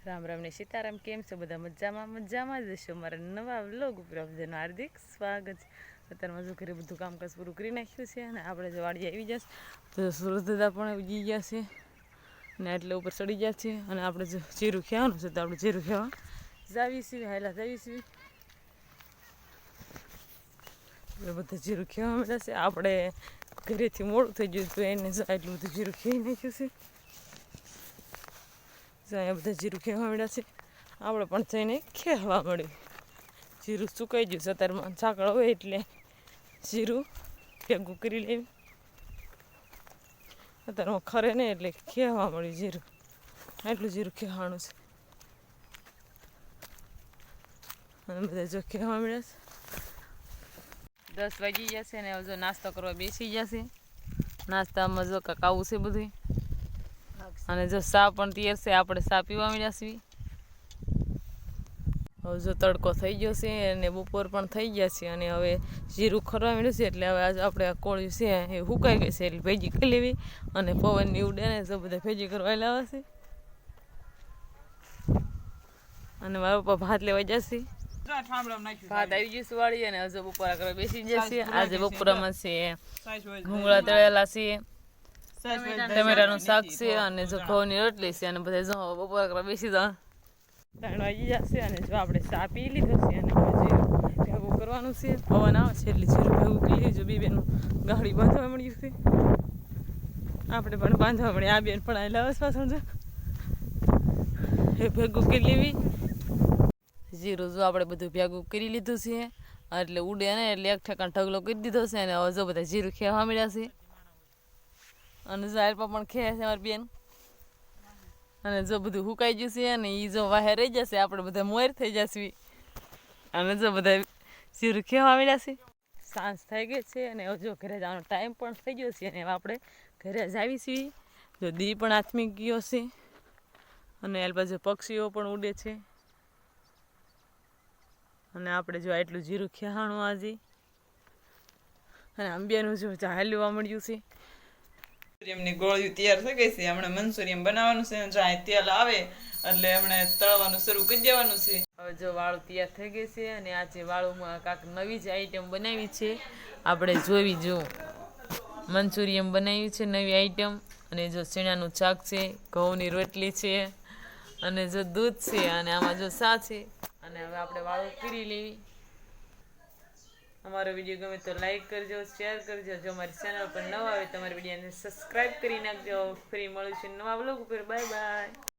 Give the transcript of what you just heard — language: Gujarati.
રામ રામ ને સીતારામ, કેમ છો બધા? મજામાં જ હશો। મારા નવા વ્લોગ ઉપર આપનું હાર્દિક સ્વાગત છે। અત્યારમાં જો ઘરે બધું કામકાજ પૂરું કરી નાખ્યું છે અને આપણે જો વાડી આવી જશે તો સુરતદા પણ ઉગી ગયા છે ને એટલે ઉપર ચડી ગયા છે અને આપણે જો જીરું ખેવાનું છે તો આપણે જીરું ખેવા જાવી છીએ, હાયલા જાવી છીએ। બધા જીરું ખેવા મળ્યા છે। આપણે ઘરેથી મોડું થઈ ગયું તો એને એટલું બધું જીરું ખેઈ નાખ્યું છે। અહીંયા બધા જીરું ખેવા મળ્યા છે, આપણે પણ જઈને ખેવા મળ્યું। જીરું સુકાઈ ગયું છે, અત્યારમાં ઝાકળ હોય એટલે જીરું ભેગું કરી લેવું। અત્યારમાં ખરે નહીં એટલે ખેવા મળ્યું જીરું, એટલું જીરું ખેવાનું છે અને બધા જો ખેવા મળ્યા છે। 10 વાગી ગયા છે ને હવે જો નાસ્તો કરવા બેસી ગયા છે। નાસ્તામાં જો કાંક આવું છે બધું અને જો સા પણ તૈયાર છે, આપણે સા પીવા મળ્યા છીએ। હવે જો તડકો થઈ ગયો છે અને બપોર પણ થઈ ગયા છે અને હવે જીરું ખરવા મળ્યું છે એટલે હવે આજે આપણે આ કોળિયું છે એ સુકાઈ ગઈ છે એટલે ભેગી કરી લેવી અને પવનની ઉડે ને જો બધા ભેગી કરવા લાવે છે અને મારા પપ્પા ભાત લેવા જશે। ભાત આવી ગયું સુવાળી અને હજુ બપોરા કરવા બેસી જશે। આજે બપોરામાં છે ભૂંગળા તળેલા છે, ટમેટાનું શાક છે અને જો ઘઉંની રોટલી છે અને બધા જો બપોરા કરવા બેસી જાવ 3 વાગી જશે અને જો આપણે ચા પી લીધો છે અને જીરું ભેગું કરવાનું છે। પવન આવે છે એટલે જીરું ભેગું કરી લેજો। બે બેનું ગાડી બાંધવા મળ્યું છે, આપણે પણ બાંધવા મળે। આ બેન પણ આવેલા આવે પાછળ જો એ ભેગું કરી લેવી। જીરું જો આપણે બધું ભેગું કરી લીધું છે એટલે ઉડે ને એટલે એક ઠેકાણ ઢગલો કરી દીધો છે અને હવે જો બધા જીરું ખેવા મળ્યા છે અને ઝાડપા પણ ખેયા છે મારી બેન અને જો બધું સુકાઈ ગયું છે અને એ જો વાહે રહી જશે આપણે બધા મોર થઈ જશે અને જો બધા જીરું ખેવા મળ્યા છે। સાંજ થઈ ગઈ છે અને જો ઘરે જવાનો ટાઈમ પણ થઈ ગયો છે અને આપણે ઘરે જ આવી છીએ। જો દી પણ આથમી ગયો છે અને એ બાજુ પક્ષીઓ પણ ઉડે છે અને આપણે જો આટલું જીરું ખેહાણું આજે અને આંબિયાનું જો હાલવા મળ્યું છે। મંચુરિયમની ગોળીઓ તૈયાર થઈ ગઈ છે, હમણાં મંચુરિયમ બનાવવાનું છે। જ્યાં તેલ આવે એટલે હમણાં તળવાનું શરૂ કરી દેવાનું છે। હવે જો વાળું તૈયાર થઈ ગઈ છે અને આજે વાળુમાં કાંક નવી જ આઈટમ બનાવી છે, આપણે જોવી જો મંચુરિયમ બનાવ્યું છે નવી આઈટમ અને જો ચણાનું શાક છે, ઘઉંની રોટલી છે અને જો દૂધ છે અને આમાં જો સા છે અને હવે આપણે વાળું કરી લેવી। અમારો વિડીયો ગમે તો લાઈક કરજો, શેર કરજો। જો અમારી ચેનલ પર નવા આવે તો અમારી વિડીયોને સબસ્ક્રાઈબ કરી નાખજો। ફરી મળીશું નવા વ્લોગ ઉપર। Bye bye.